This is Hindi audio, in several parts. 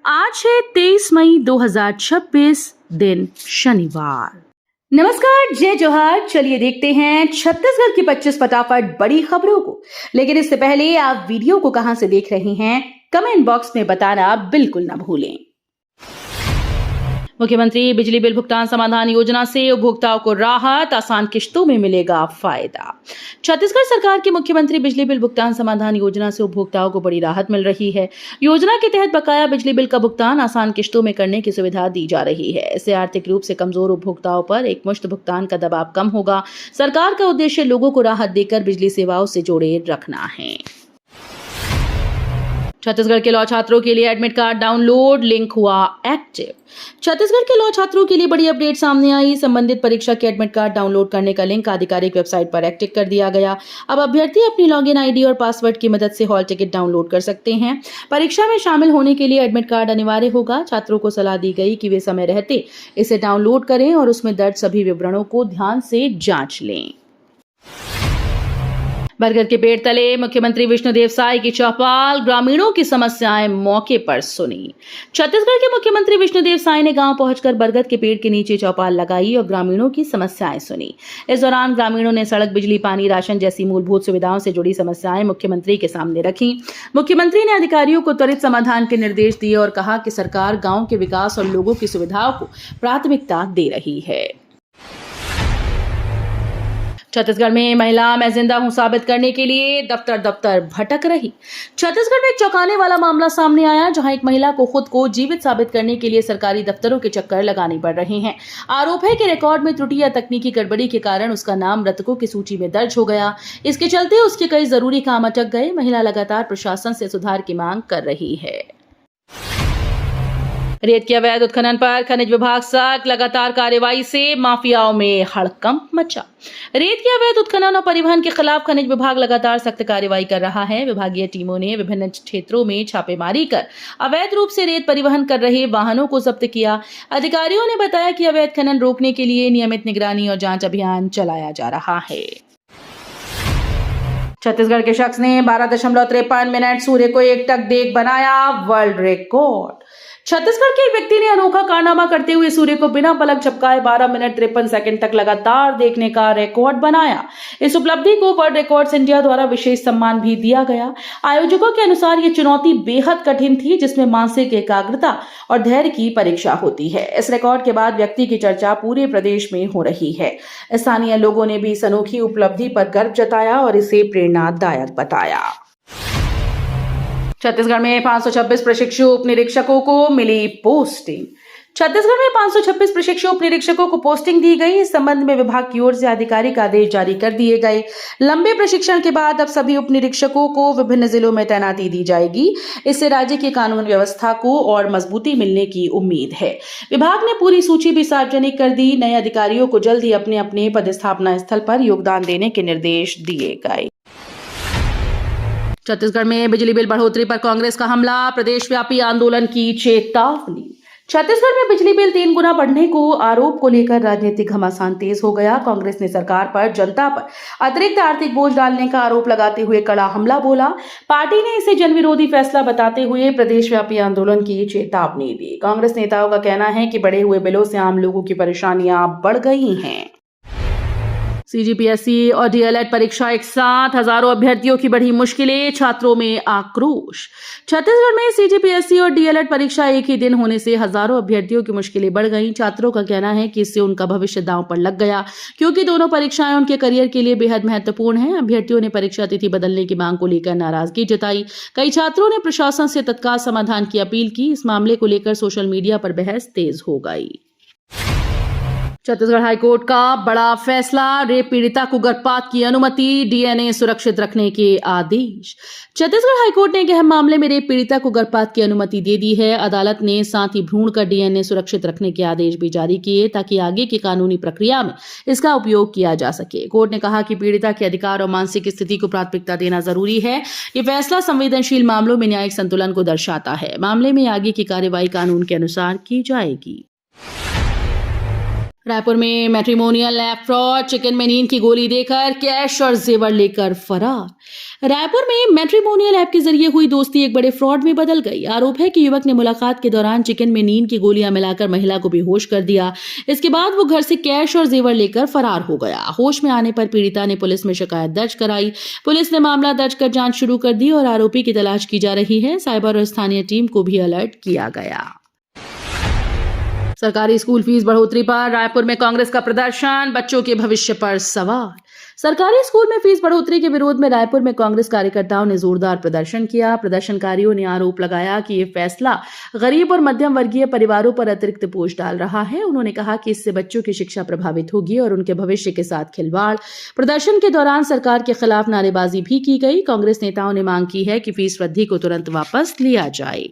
आज है 23 मई 2026 दिन शनिवार। नमस्कार, जय जोहार। चलिए देखते हैं छत्तीसगढ़ की 25 फटाफट बड़ी खबरों को। लेकिन इससे पहले आप वीडियो को कहां से देख रहे हैं, कमेंट बॉक्स में बताना बिल्कुल न भूलें। मुख्यमंत्री बिजली बिल भुगतान समाधान योजना से उपभोक्ताओं को राहत, आसान किश्तों में मिलेगा फायदा। छत्तीसगढ़ सरकार की मुख्यमंत्री बिजली बिल भुगतान समाधान योजना से उपभोक्ताओं को बड़ी राहत मिल रही है। योजना के तहत बकाया बिजली बिल का भुगतान आसान किश्तों में करने की सुविधा दी जा रही है। इससे आर्थिक रूप से कमजोर उपभोक्ताओं पर एक मुश्त भुगतान का दबाव कम होगा। सरकार का उद्देश्य लोगों को राहत देकर बिजली सेवाओं से जोड़े रखना है। छत्तीसगढ़ के लॉ छात्रों के लिए एडमिट कार्ड डाउनलोड लिंक हुआ एक्टिव। छत्तीसगढ़ के लॉ छात्रों के लिए बड़ी अपडेट सामने आई। संबंधित परीक्षा के एडमिट कार्ड डाउनलोड करने का लिंक आधिकारिक वेबसाइट पर एक्टिव कर दिया गया। अब अभ्यर्थी अपनी लॉगिन आईडी और पासवर्ड की मदद से हॉल टिकट डाउनलोड कर सकते हैं। परीक्षा में शामिल होने के लिए एडमिट कार्ड अनिवार्य होगा। छात्रों को सलाह दी गई कि वे समय रहते इसे डाउनलोड करें और उसमें दर्ज सभी विवरणों को ध्यान से जांच लें। बरगद के पेड़ तले मुख्यमंत्री विष्णुदेव साय की चौपाल, ग्रामीणों की समस्याएं मौके पर सुनी। छत्तीसगढ़ के मुख्यमंत्री विष्णुदेव साय ने गांव पहुंचकर बरगद के पेड़ के नीचे चौपाल लगाई और ग्रामीणों की समस्याएं सुनी। इस दौरान ग्रामीणों ने सड़क, बिजली, पानी, राशन जैसी मूलभूत सुविधाओं से जुड़ी समस्याएं मुख्यमंत्री के सामने रखी। मुख्यमंत्री ने अधिकारियों को त्वरित समाधान के निर्देश दिए और कहा कि सरकार गांव के विकास और लोगों की सुविधाओं को प्राथमिकता दे रही है। छत्तीसगढ़ में महिला मैं जिंदा हूं साबित करने के लिए दफ्तर दफ्तर भटक रही। छत्तीसगढ़ में एक चौंकाने वाला मामला सामने आया, जहां एक महिला को खुद को जीवित साबित करने के लिए सरकारी दफ्तरों के चक्कर लगाने पड़ रहे हैं। आरोप है कि रिकॉर्ड में त्रुटि या तकनीकी गड़बड़ी के कारण उसका नाम मृतकों की सूची में दर्ज हो गया। इसके चलते उसके कई जरूरी काम अटक गए। महिला लगातार प्रशासन से सुधार की मांग कर रही है। रेत के अवैध उत्खनन पर खनिज विभाग सख्त, लगातार कार्रवाई से माफियाओं में हड़कंप मचा। रेत के अवैध उत्खनन और परिवहन के खिलाफ खनिज विभाग लगातार सख्त कार्रवाई कर रहा है। विभागीय टीमों ने विभिन्न क्षेत्रों में छापेमारी कर अवैध रूप से रेत परिवहन कर रहे वाहनों को जब्त किया। अधिकारियों ने बताया कि अवैध खनन रोकने के लिए नियमित निगरानी और जांच अभियान चलाया जा रहा है। छत्तीसगढ़ के शख्स ने 12.53 मिनट सूर्य को एकटक देख बनाया वर्ल्ड रिकॉर्ड। छत्तीसगढ़ के एक व्यक्ति ने अनोखा कारनामा करते हुए सूर्य को बिना पलक झपकाए 12 मिनट 53 सेकंड तक लगातार देखने का रिकॉर्ड बनाया। इस उपलब्धि को वर्ल्ड रिकॉर्ड्स इंडिया द्वारा विशेष सम्मान भी दिया गया। आयोजकों के अनुसार ये चुनौती बेहद कठिन थी, जिसमें मानसिक एकाग्रता और धैर्य की परीक्षा होती है। इस रिकॉर्ड के बाद व्यक्ति की चर्चा पूरे प्रदेश में हो रही है। स्थानीय लोगों ने भी इस अनोखी उपलब्धि पर गर्व जताया और इसे प्रेरणादायक बताया। छत्तीसगढ़ में 526 प्रशिक्षु उप निरीक्षकों को मिली पोस्टिंग। छत्तीसगढ़ में 526 प्रशिक्षु उप निरीक्षकों को पोस्टिंग दी गई। इस संबंध में विभाग की ओर से आधिकारिक आदेश जारी कर दिए गए। लंबे प्रशिक्षण के बाद अब सभी उप निरीक्षकों को विभिन्न जिलों में तैनाती दी जाएगी। इससे राज्य की कानून व्यवस्था को और मजबूती मिलने की उम्मीद है। विभाग ने पूरी सूची भी सार्वजनिक कर दी। नए अधिकारियों को जल्द ही अपने अपने पदस्थापना स्थल पर योगदान देने के निर्देश दिए गए। छत्तीसगढ़ में बिजली बिल बढ़ोतरी पर कांग्रेस का हमला, प्रदेश व्यापी आंदोलन की चेतावनी। छत्तीसगढ़ में बिजली बिल 3 गुना बढ़ने को आरोप को लेकर राजनीतिक घमासान तेज हो गया। कांग्रेस ने सरकार पर जनता पर अतिरिक्त आर्थिक बोझ डालने का आरोप लगाते हुए कड़ा हमला बोला। पार्टी ने इसे जनविरोधी फैसला बताते हुए प्रदेश व्यापी आंदोलन की चेतावनी दी। कांग्रेस नेताओं का कहना है कि बढ़े हुए बिलों से आम लोगों की परेशानियां बढ़ गई हैं। सीजीपीएससी और डीएलएड परीक्षा एक साथ, हजारों अभ्यर्थियों की बढ़ी मुश्किलें, छात्रों में आक्रोश। छत्तीसगढ़ में सीजीपीएससी और डीएलएड परीक्षा एक ही दिन होने से हजारों अभ्यर्थियों की मुश्किलें बढ़ गईं। छात्रों का कहना है कि इससे उनका भविष्य दांव पर लग गया, क्योंकि दोनों परीक्षाएं उनके करियर के लिए बेहद महत्वपूर्ण हैं। अभ्यर्थियों ने परीक्षा तिथि बदलने की मांग को लेकर नाराजगी जताई। कई छात्रों ने प्रशासन से तत्काल समाधान की अपील की। इस मामले को लेकर सोशल मीडिया पर बहस तेज हो गई। छत्तीसगढ़ हाईकोर्ट का बड़ा फैसला, रेप पीड़िता को गर्भपात की अनुमति, डीएनए सुरक्षित रखने के आदेश। छत्तीसगढ़ हाईकोर्ट ने एक अहम मामले में रेप पीड़िता को गर्भपात की अनुमति दे दी है। अदालत ने साथ ही भ्रूण का डीएनए सुरक्षित रखने के आदेश भी जारी किए, ताकि आगे की कानूनी प्रक्रिया में इसका उपयोग किया जा सके। कोर्ट ने कहा कि पीड़िता के अधिकार और मानसिक स्थिति को प्राथमिकता देना जरूरी है। ये फैसला संवेदनशील मामलों में न्यायिक संतुलन को दर्शाता है। मामले में आगे की कार्यवाही कानून के अनुसार की जाएगी। रायपुर में मैट्रिमोनियल ऐप फ्रॉड, चिकन में नींद की गोली देकर कैश और जेवर लेकर फरार। रायपुर में मैट्रिमोनियल ऐप के जरिए हुई दोस्ती एक बड़े फ्रॉड में बदल गई। आरोप है कि युवक ने मुलाकात के दौरान चिकन में नींद की गोलियां मिलाकर महिला को बेहोश कर दिया। इसके बाद वो घर से कैश और जेवर लेकर फरार हो गया। होश में आने पर पीड़िता ने पुलिस में शिकायत दर्ज कराई। पुलिस ने मामला दर्ज कर जांच शुरू कर दी और आरोपी की तलाश की जा रही है। साइबर और स्थानीय टीम को भी अलर्ट किया गया। सरकारी स्कूल फीस बढ़ोतरी पर रायपुर में कांग्रेस का प्रदर्शन, बच्चों के भविष्य पर सवाल। सरकारी स्कूल में फीस बढ़ोतरी के विरोध में रायपुर में कांग्रेस कार्यकर्ताओं ने जोरदार प्रदर्शन किया। प्रदर्शनकारियों ने आरोप लगाया कि ये फैसला गरीब और मध्यम वर्गीय परिवारों पर अतिरिक्त बोझ डाल रहा है। उन्होंने कहा कि इससे बच्चों की शिक्षा प्रभावित होगी और उनके भविष्य के साथ खिलवाड़। प्रदर्शन के दौरान सरकार के खिलाफ नारेबाजी भी की गई। कांग्रेस नेताओं ने मांग की है कि फीस वृद्धि को तुरंत वापस लिया जाए।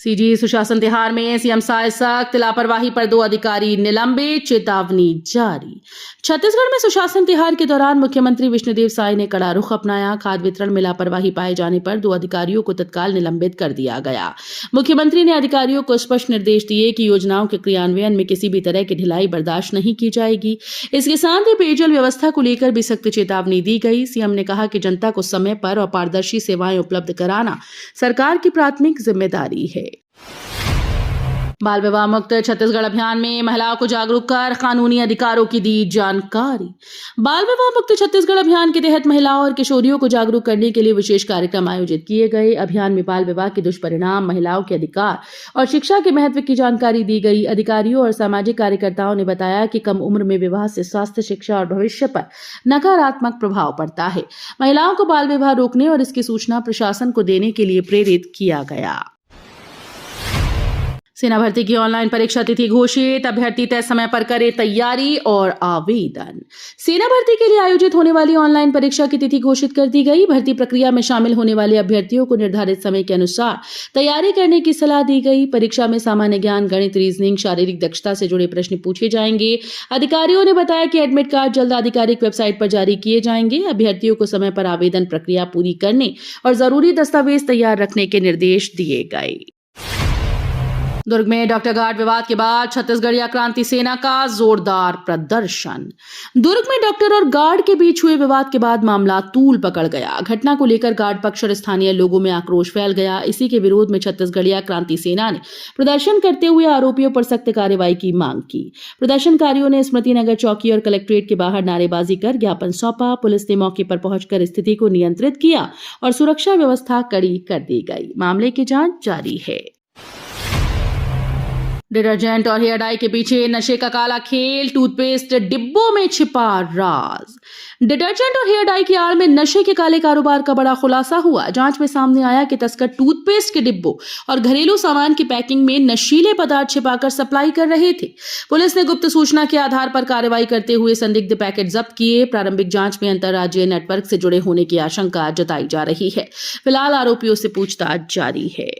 सीजी सुशासन तिहाड़ में सीएम साय सख्त, लापरवाही पर 2 अधिकारी निलंबित, चेतावनी जारी। छत्तीसगढ़ में सुशासन तिहाड़ के दौरान मुख्यमंत्री विष्णुदेव साय ने कड़ा रुख अपनाया। खाद्य वितरण में लापरवाही पाए जाने पर 2 अधिकारियों को तत्काल निलंबित कर दिया गया। मुख्यमंत्री ने अधिकारियों को स्पष्ट निर्देश दिए कि योजनाओं के क्रियान्वयन में किसी भी तरह की ढिलाई बर्दाश्त नहीं की जाएगी। इसके साथ ही पेयजल व्यवस्था को लेकर भी सख्त चेतावनी दी गई। सीएम ने कहा कि जनता को समय पर और पारदर्शी सेवाएं उपलब्ध कराना सरकार की प्राथमिक जिम्मेदारी है। बाल विवाह मुक्त छत्तीसगढ़ अभियान में महिलाओं को जागरूक कर कानूनी अधिकारों की दी जानकारी। बाल विवाह मुक्त छत्तीसगढ़ अभियान के तहत महिलाओं और किशोरियों को जागरूक करने के लिए विशेष कार्यक्रम आयोजित किए गए। अभियान में बाल विवाह के दुष्परिणाम, महिलाओं के अधिकार और शिक्षा के महत्व की जानकारी दी गई। अधिकारियों और सामाजिक कार्यकर्ताओं ने बताया कि कम उम्र में विवाह से स्वास्थ्य, शिक्षा और भविष्य पर नकारात्मक प्रभाव पड़ता है। महिलाओं को बाल विवाह रोकने और इसकी सूचना प्रशासन को देने के लिए प्रेरित किया गया। सेना भर्ती की ऑनलाइन परीक्षा तिथि घोषित, अभ्यर्थी तय समय पर करें तैयारी और आवेदन। सेना भर्ती के लिए आयोजित होने वाली ऑनलाइन परीक्षा की तिथि घोषित कर दी गई। भर्ती प्रक्रिया में शामिल होने वाले अभ्यर्थियों को निर्धारित समय के अनुसार तैयारी करने की सलाह दी गई। परीक्षा में सामान्य ज्ञान, गणित, रीजनिंग, शारीरिक दक्षता से जुड़े प्रश्न पूछे जाएंगे। अधिकारियों ने बताया कि एडमिट कार्ड जल्द आधिकारिक वेबसाइट पर जारी किए जाएंगे। अभ्यर्थियों को समय पर आवेदन प्रक्रिया पूरी करने और जरूरी दस्तावेज तैयार रखने के निर्देश दिए गए। दुर्ग में डॉक्टर गार्ड विवाद के बाद छत्तीसगढ़िया क्रांति सेना का जोरदार प्रदर्शन। दुर्ग में डॉक्टर और गार्ड के बीच हुए विवाद के बाद मामला तूल पकड़ गया। घटना को लेकर गार्ड पक्ष और स्थानीय लोगों में आक्रोश फैल गया। इसी के विरोध में छत्तीसगढ़िया क्रांति सेना ने प्रदर्शन करते हुए आरोपियों पर सख्त कार्रवाई की मांग की। प्रदर्शनकारियों ने स्मृति नगर चौकी और कलेक्ट्रेट के बाहर नारेबाजी कर ज्ञापन सौंपा। पुलिस ने मौके पर पहुंचकर स्थिति को नियंत्रित किया और सुरक्षा व्यवस्था कड़ी कर दी गई। मामले की जांच जारी है। डिटर्जेंट और हेयर डाई के पीछे नशे का काला खेल, टूथपेस्ट डिब्बों में छिपा राज। डिटर्जेंट और हेयर डाई की आड़ में नशे के काले कारोबार का बड़ा खुलासा हुआ। जांच में सामने आया कि तस्कर टूथपेस्ट के डिब्बों और घरेलू सामान की पैकिंग में नशीले पदार्थ छिपाकर सप्लाई कर रहे थे। पुलिस ने गुप्त सूचना के आधार पर कार्रवाई करते हुए संदिग्ध पैकेट जब्त किए। प्रारंभिक जांच में अंतर्राज्यीय नेटवर्क से जुड़े होने की आशंका जताई जा रही है। फिलहाल आरोपियों से पूछताछ जारी है।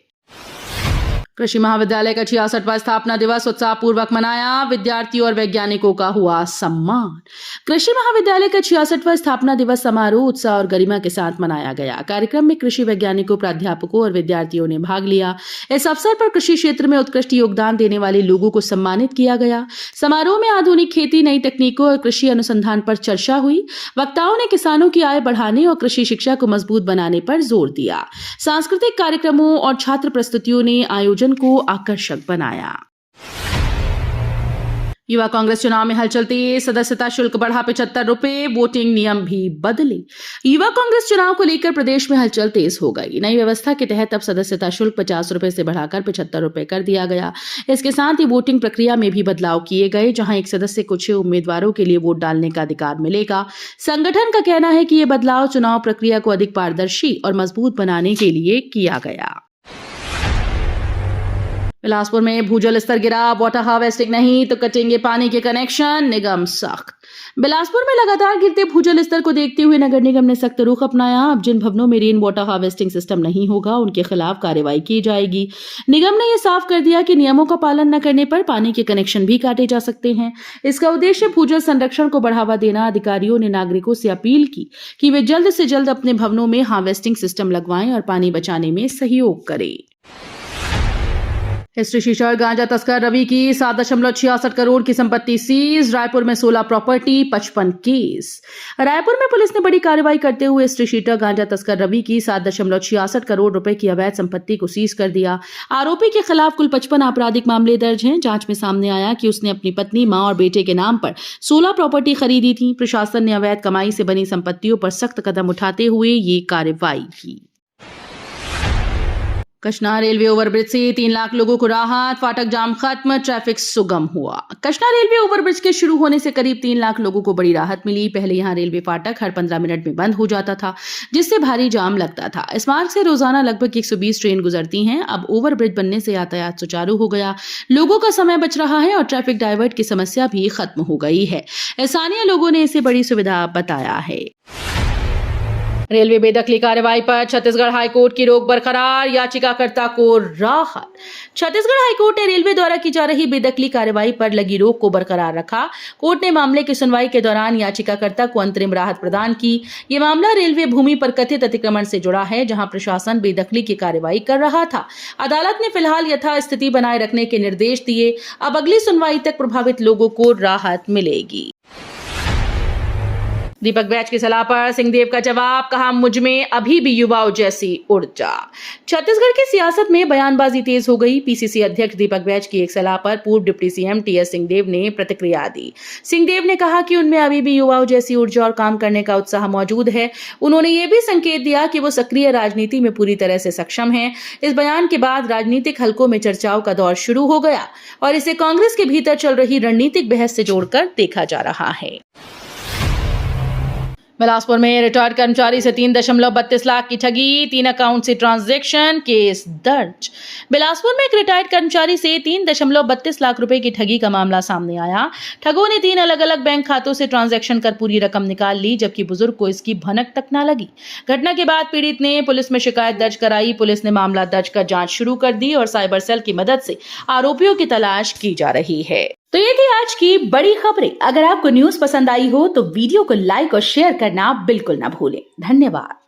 कृषि महाविद्यालय का 66वां स्थापना दिवस उत्साहपूर्वक मनाया। विद्यार्थियों और वैज्ञानिकों का हुआ सम्मान। कृषि महाविद्यालय का 66वां स्थापना दिवस समारोह, उत्साह और गरिमा के साथ मनाया गया। कार्यक्रम में कृषि वैज्ञानिकों, प्राध्यापकों और विद्यार्थियों ने भाग लिया। इस अवसर पर कृषि क्षेत्र में उत्कृष्ट योगदान देने वाले लोगों को सम्मानित किया गया। समारोह में आधुनिक खेती, नई तकनीकों और कृषि अनुसंधान पर चर्चा हुई। वक्ताओं ने किसानों की आय बढ़ाने और कृषि शिक्षा को मजबूत बनाने पर जोर दिया। सांस्कृतिक कार्यक्रमों और छात्र प्रस्तुतियों ने आयोजन को आकर्षक बनाया। युवा कांग्रेस चुनाव में हलचल तेज, सदस्यता शुल्क बढ़ा 75 रुपए, वोटिंग नियम भी बदले। युवा कांग्रेस चुनाव को लेकर प्रदेश में हलचल तेज हो गई। नई व्यवस्था के तहत अब सदस्यता शुल्क 50 रुपए से बढ़ाकर 75 रुपए कर दिया गया। इसके साथ ही वोटिंग प्रक्रिया में भी बदलाव किए गए, जहां एक सदस्य को 6 उम्मीदवारों के लिए वोट डालने का अधिकार मिलेगा। संगठन का कहना है कि यह बदलाव चुनाव प्रक्रिया को अधिक पारदर्शी और मजबूत बनाने के लिए किया गया। बिलासपुर में भूजल स्तर गिरा, वाटर हार्वेस्टिंग नहीं तो कटेंगे पानी के कनेक्शन, निगम सख्त। बिलासपुर में लगातार गिरते भूजल स्तर को देखते हुए नगर निगम ने सख्त रुख अपनाया। अब जिन भवनों में रेन वाटर हार्वेस्टिंग सिस्टम नहीं होगा, उनके खिलाफ कार्रवाई की जाएगी। निगम ने यह साफ कर दिया कि नियमों का पालन न करने पर पानी के कनेक्शन भी काटे जा सकते हैं। इसका उद्देश्य भूजल संरक्षण को बढ़ावा देना। अधिकारियों ने नागरिकों से अपील की कि वे जल्द से जल्द अपने भवनों में हार्वेस्टिंग सिस्टम लगवाएं और पानी बचाने में सहयोग करें। हिस्ट्री शीटर गांजा तस्कर रवि की 7.66 करोड़ की संपत्ति सीज। रायपुर में 16 प्रॉपर्टी 55 केस। रायपुर में पुलिस ने बड़ी कार्रवाई करते हुए हिस्ट्री शीटर गांजा तस्कर रवि की 7.66 करोड़ रुपए की अवैध संपत्ति को सीज कर दिया। आरोपी के खिलाफ कुल 55 आपराधिक मामले दर्ज हैं। जांच में सामने आया कि उसने अपनी पत्नी, मां और बेटे के नाम पर 16 प्रॉपर्टी खरीदी थी। प्रशासन ने अवैध कमाई से बनी संपत्तियों पर सख्त कदम उठाते हुए ये कार्रवाई की। कचना रेलवे ओवरब्रिज से 3 लाख लोगों को राहत। फाटक जाम खत्म, ट्रैफिक सुगम हुआ। कचना रेलवे ओवरब्रिज के शुरू होने से करीब 3 लाख लोगों को बड़ी राहत मिली। पहले यहां रेलवे फाटक हर 15 मिनट में बंद हो जाता था, जिससे भारी जाम लगता था। इस मार्ग से रोजाना लगभग 120 ट्रेन गुजरती हैं। अब ओवरब्रिज बनने से यातायात सुचारू हो गया, लोगों का समय बच रहा है और ट्रैफिक डाइवर्ट की समस्या भी खत्म हो गई है। स्थानीय लोगों ने इसे बड़ी सुविधा बताया है। रेलवे बेदखली कार्रवाई पर छत्तीसगढ़ हाईकोर्ट की रोक बरकरार, याचिकाकर्ता को राहत। छत्तीसगढ़ हाईकोर्ट ने रेलवे द्वारा की जा रही बेदखली कार्रवाई पर लगी रोक को बरकरार रखा। कोर्ट ने मामले की सुनवाई के दौरान याचिकाकर्ता को अंतरिम राहत प्रदान की। ये मामला रेलवे भूमि पर कथित अतिक्रमण से जुड़ा है, जहां प्रशासन बेदखली की कार्रवाई कर रहा था। अदालत ने फिलहाल यथास्थिति बनाए रखने के निर्देश दिए। अब अगली सुनवाई तक प्रभावित लोगों को राहत मिलेगी। दीपक बैच की सलाह पर सिंहदेव का जवाब, कहा मुझ में अभी भी युवाओं जैसी ऊर्जा। छत्तीसगढ़ की सियासत में बयानबाजी तेज हो गई। पीसीसी अध्यक्ष दीपक बैच की एक सलाह पर पूर्व डिप्टी सीएम टीएस सिंहदेव ने प्रतिक्रिया दी। सिंहदेव ने कहा कि उनमें अभी भी युवाओं जैसी ऊर्जा और काम करने का उत्साह मौजूद है। उन्होंने ये भी संकेत दिया कि वो सक्रिय राजनीति में पूरी तरह से सक्षम हैं। इस बयान के बाद राजनीतिक हलकों में चर्चाओं का दौर शुरू हो गया और इसे कांग्रेस के भीतर चल रही रणनीतिक बहस से जोड़कर देखा जा रहा है। बिलासपुर में रिटायर्ड कर्मचारी से 3.32 लाख की ठगी, 3 अकाउंट से ट्रांजैक्शन, केस दर्ज। बिलासपुर में एक रिटायर्ड कर्मचारी से 3.32 लाख रुपए की ठगी का मामला सामने आया। ठगों ने 3 अलग अलग बैंक खातों से ट्रांजैक्शन कर पूरी रकम निकाल ली, जबकि बुजुर्ग को इसकी भनक तक न लगी। घटना के बाद पीड़ित ने पुलिस में शिकायत दर्ज कराई। पुलिस ने मामला दर्ज कर जांच शुरू कर दी और साइबर सेल की मदद से आरोपियों की तलाश की जा रही है। तो ये थी आज की बड़ी खबरें। अगर आपको न्यूज पसंद आई हो तो वीडियो को लाइक और शेयर करना बिल्कुल ना भूलें। धन्यवाद।